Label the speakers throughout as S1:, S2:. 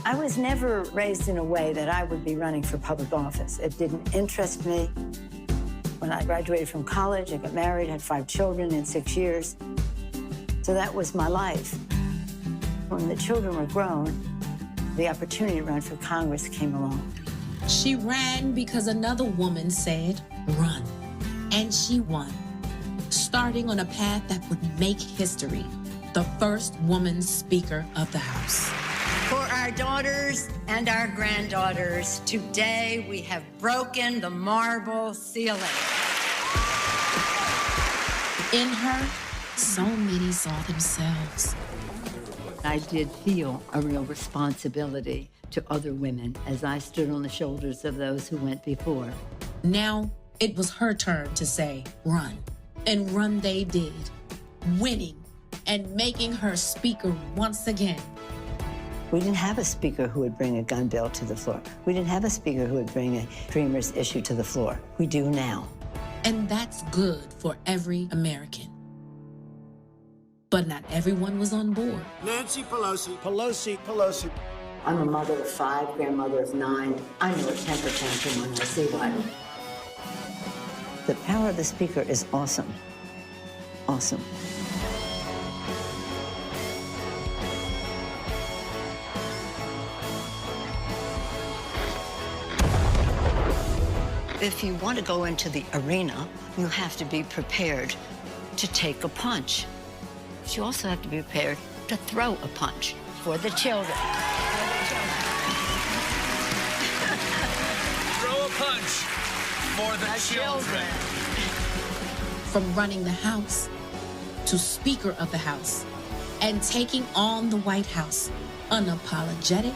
S1: I was never raised in a way that I would be running for public office. It didn't interest me. When I graduated from college, I got married, had 5 children in 6 years. So that was my life. When the children were grown, the opportunity to run for Congress came along.
S2: She ran because another woman said, run. And she won, starting on a path that would make history, the first woman Speaker of the House.
S1: For our daughters and our granddaughters, today we have broken the marble ceiling.
S2: In her, so many saw themselves.
S3: I did feel a real responsibility to other women as I stood on the shoulders of those who went before.
S2: Now, it was her turn to say, run. And run they did, winning and making her Speaker once again.
S1: We didn't have a Speaker who would bring a gun bill to the floor. We didn't have a Speaker who would bring a Dreamers issue to the floor. We do now.
S2: And that's good for every American. But not everyone was on board.
S4: Nancy Pelosi. Pelosi. Pelosi.
S1: I'm a mother of 5, grandmother of 9. I know a temper tantrum when I see one. The power of the Speaker is awesome. Awesome. If you want to go into the arena, you have to be prepared to take a punch. But you also have to be prepared to throw a punch for the children.
S5: Throw a punch for the children.
S2: From running the House to Speaker of the House and taking on the White House, unapologetic,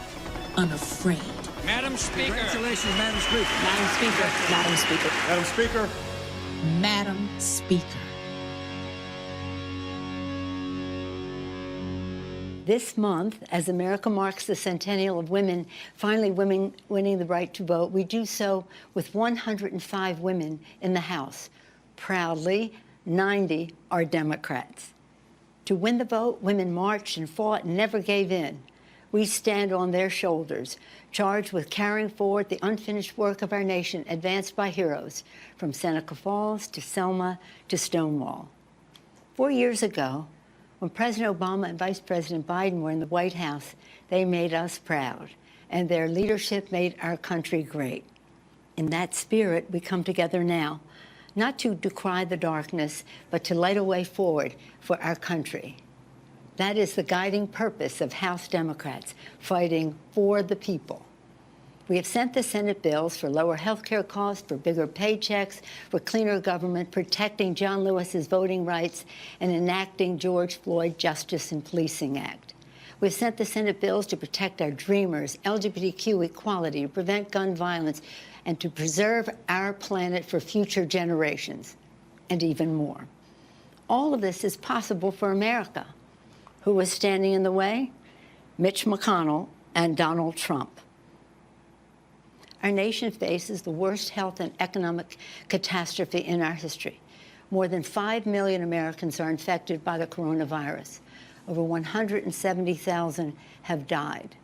S2: unafraid.
S5: Madam Speaker.
S4: Congratulations, Madam Speaker.
S2: Madam Speaker. Madam Speaker.
S4: Madam Speaker.
S2: Madam Speaker.
S1: This month, as America marks the centennial of women, finally women winning the right to vote, we do so with 105 women in the House. Proudly, 90 are Democrats. To win the vote, women marched and fought and never gave in. We stand on their shoulders, charged with carrying forward the unfinished work of our nation advanced by heroes, from Seneca Falls to Selma to Stonewall. 4 years ago, when President Obama and Vice President Biden were in the White House, they made us proud, and their leadership made our country great. In that spirit, we come together now, not to decry the darkness, but to light a way forward for our country. That is the guiding purpose of House Democrats, fighting for the people. We have sent the Senate bills for lower health care costs, for bigger paychecks, for cleaner government, protecting John Lewis's voting rights, and enacting George Floyd Justice and Policing Act. We've sent the Senate bills to protect our dreamers, LGBTQ equality, to prevent gun violence, and to preserve our planet for future generations, and even more. All of this is possible for America. Who was standing in the way? Mitch McConnell and Donald Trump. Our nation faces the worst health and economic catastrophe in our history. More than 5 million Americans are infected by the coronavirus. Over 170,000 have died.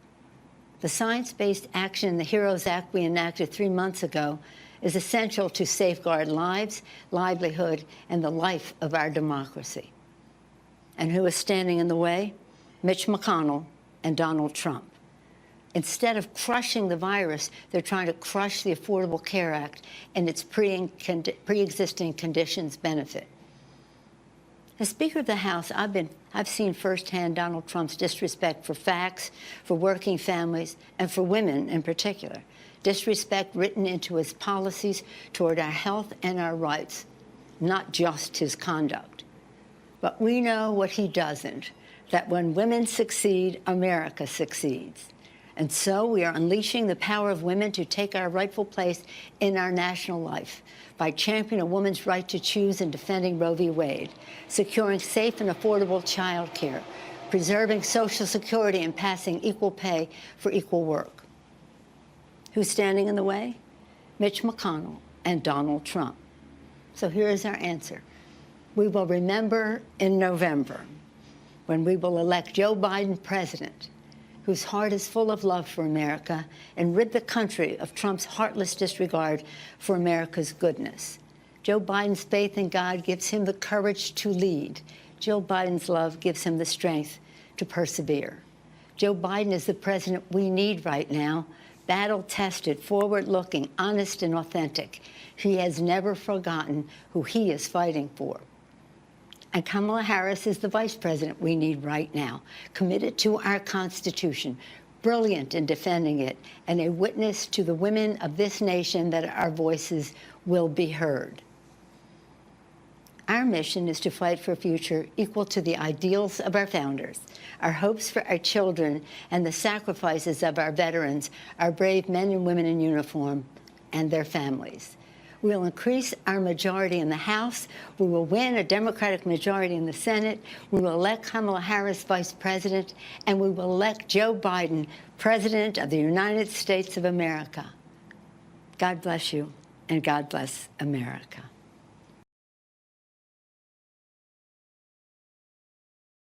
S1: The science-based action in the HEROES Act we enacted 3 months ago is essential to safeguard lives, livelihood, and the life of our democracy. And who is standing in the way? Mitch McConnell and Donald Trump. Instead of crushing the virus, they're trying to crush the Affordable Care Act and its pre-existing conditions benefit. As Speaker of the House, I've seen firsthand Donald Trump's disrespect for facts, for working families, and for women in particular. Disrespect written into his policies toward our health and our rights, not just his conduct. But we know what he doesn't, that when women succeed, America succeeds. And so we are unleashing the power of women to take our rightful place in our national life by championing a woman's right to choose and defending Roe v. Wade, securing safe and affordable child care, preserving Social Security, and passing equal pay for equal work. Who's standing in the way? Mitch McConnell and Donald Trump. So here is our answer. We will remember in November, when we will elect Joe Biden president, whose heart is full of love for America, and rid the country of Trump's heartless disregard for America's goodness. Joe Biden's faith in God gives him the courage to lead. Joe Biden's love gives him the strength to persevere. Joe Biden is the president we need right now, battle-tested, forward-looking, honest, and authentic. He has never forgotten who he is fighting for. And Kamala Harris is the vice president we need right now, committed to our Constitution, brilliant in defending it, and a witness to the women of this nation that our voices will be heard. Our mission is to fight for a future equal to the ideals of our founders, our hopes for our children, and the sacrifices of our veterans, our brave men and women in uniform, and their families. We will increase our majority in the House. We will win a Democratic majority in the Senate. We will elect Kamala Harris vice president, and we will elect Joe Biden president of the United States of America. God bless you, and God bless America.